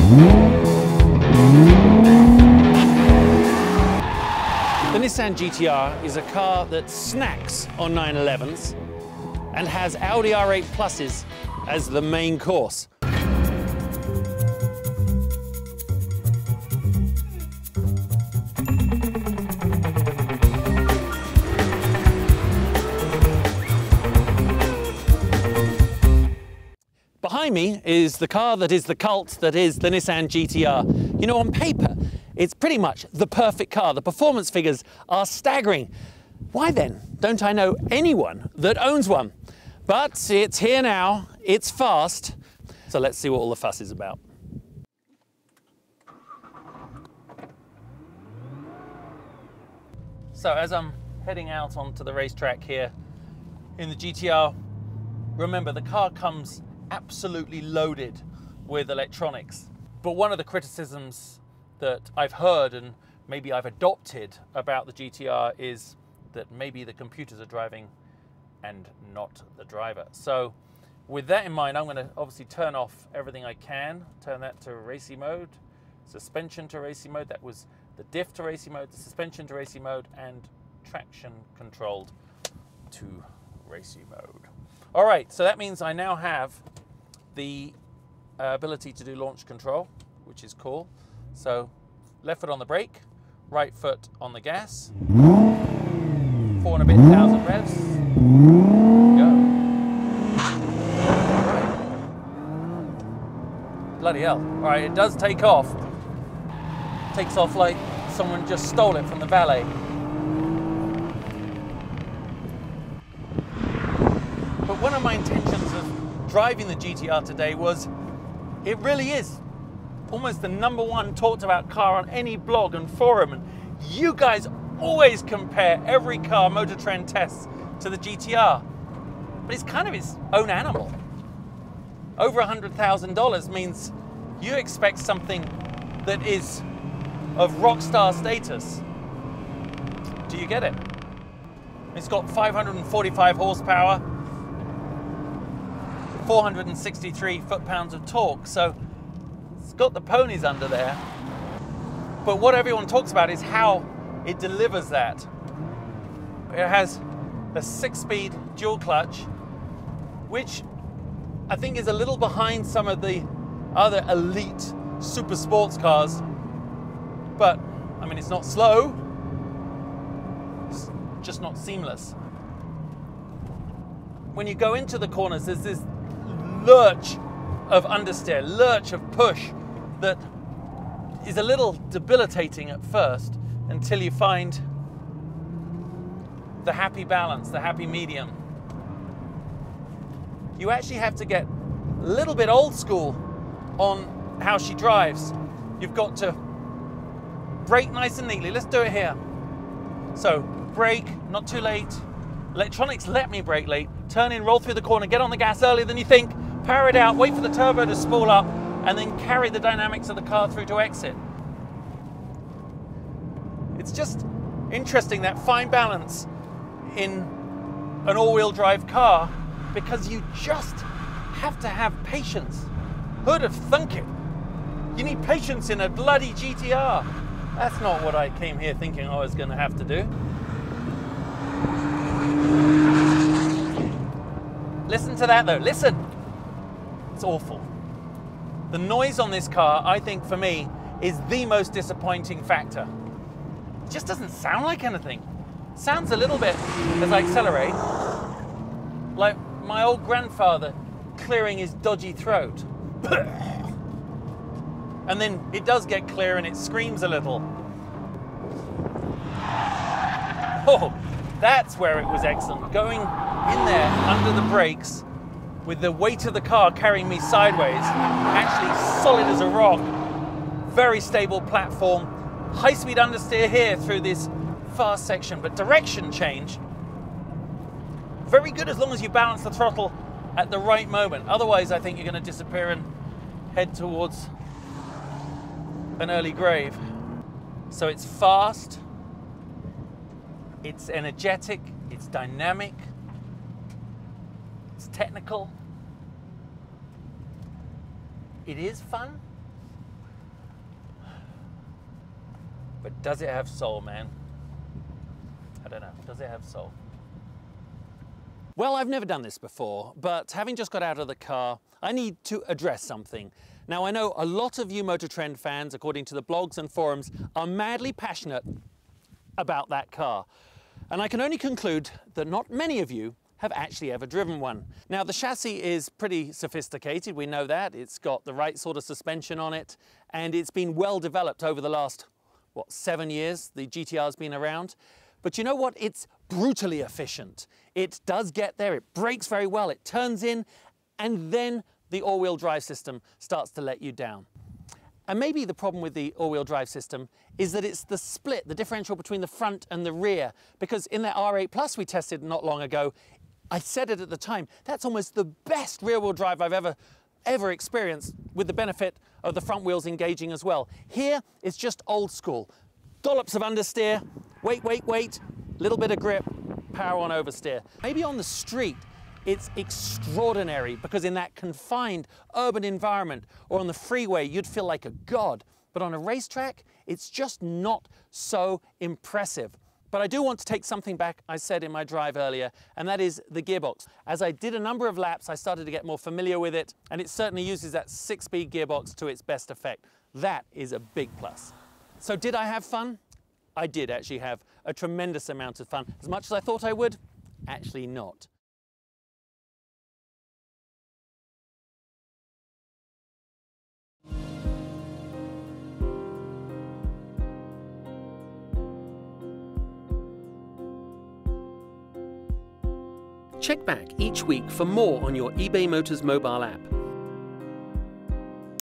The Nissan GT-R is a car that snacks on 911s and has Audi R8 Pluses as the main course. Behind me is the car that is the cult that is the Nissan GT-R. You know, on paper, it's pretty much the perfect car. The performance figures are staggering. Why then don't I know anyone that owns one? But it's here now, it's fast, so let's see what all the fuss is about. So as I'm heading out onto the racetrack here in the GT-R, remember the car comes absolutely loaded with electronics. But one of the criticisms that I've heard and maybe I've adopted about the GT-R is that maybe the computers are driving and not the driver. So with that in mind, I'm going to obviously turn off everything I can, turn that to racing mode, suspension to racing mode, that was the diff to racing mode, the suspension to racing mode, and traction controlled to racing mode. All right, so that means I now have the ability to do launch control, which is cool. So left foot on the brake, right foot on the gas, 4 and a bit thousand revs, go. Right. Bloody hell. All right, it does take off. Takes off like someone just stole it from the valet. But one of my intentions of driving the GT-R today was, it really is almost the #1 talked about car on any blog and forum, and you guys always compare every car Motor Trend tests to the GT-R, but it's kind of its own animal. Over $100,000 means you expect something that is of rock star status. Do you get it? It's got 545 horsepower, 463 foot-pounds of torque, so it's got the ponies under there. But what everyone talks about is how it delivers that. It has a 6-speed dual clutch, which I think is a little behind some of the other elite super sports cars. But, I mean, it's not slow, it's just not seamless. When you go into the corners, there's this lurch of understeer, lurch of push that is a little debilitating at first until you find the happy balance, the happy medium. You actually have to get a little bit old school on how she drives. You've got to brake nice and neatly. Let's do it here. So brake, not too late. Electronics let me brake late. Turn in, roll through the corner, get on the gas earlier than you think, power it out, wait for the turbo to spool up, and then carry the dynamics of the car through to exit. It's just interesting, that fine balance in an all-wheel drive car, because you just have to have patience. Who'd have thunk it? You need patience in a bloody GT-R. That's not what I came here thinking I was going to have to do. Listen to that though, listen. It's awful. The noise on this car, I think for me, is the most disappointing factor. It just doesn't sound like anything. It sounds a little bit, as I accelerate, like my old grandfather clearing his dodgy throat. And then it does get clear and it screams a little. Oh, that's where it was excellent. Going in there under the brakes with the weight of the car carrying me sideways, actually solid as a rock, very stable platform, high-speed understeer here through this fast section, but direction change, very good as long as you balance the throttle at the right moment. Otherwise, I think you're going to disappear and head towards an early grave. So it's fast, it's energetic, it's dynamic, it's technical, it is fun, But does it have soul, man? I don't know. Does it have soul? Well, I've never done this before, but having just got out of the car, I need to address something. Now, I know a lot of you Motor Trend fans, according to the blogs and forums, are madly passionate about that car. And I can only conclude that not many of you have actually ever driven one. Now, the chassis is pretty sophisticated, we know that. It's got the right sort of suspension on it, and it's been well developed over the last, what, 7 years the GT-R's been around. But you know what? It's brutally efficient. It does get there, it brakes very well, it turns in, and then the all-wheel drive system starts to let you down. And maybe the problem with the all-wheel drive system is that it's the split, the differential between the front and the rear. Because in that R8 Plus we tested not long ago, I said it at the time, that's almost the best rear-wheel drive I've ever experienced, with the benefit of the front wheels engaging as well. Here, it's just old school. Dollops of understeer, wait, little bit of grip, power on oversteer. Maybe on the street, it's extraordinary because in that confined urban environment or on the freeway, you'd feel like a god. But on a racetrack, it's just not so impressive. But I do want to take something back I said in my drive earlier, and that is the gearbox. As I did a number of laps, I started to get more familiar with it, and it certainly uses that 6-speed gearbox to its best effect. That is a big plus. So did I have fun? I did actually have a tremendous amount of fun. As much as I thought I would, actually not. Check back each week for more on your eBay Motors mobile app.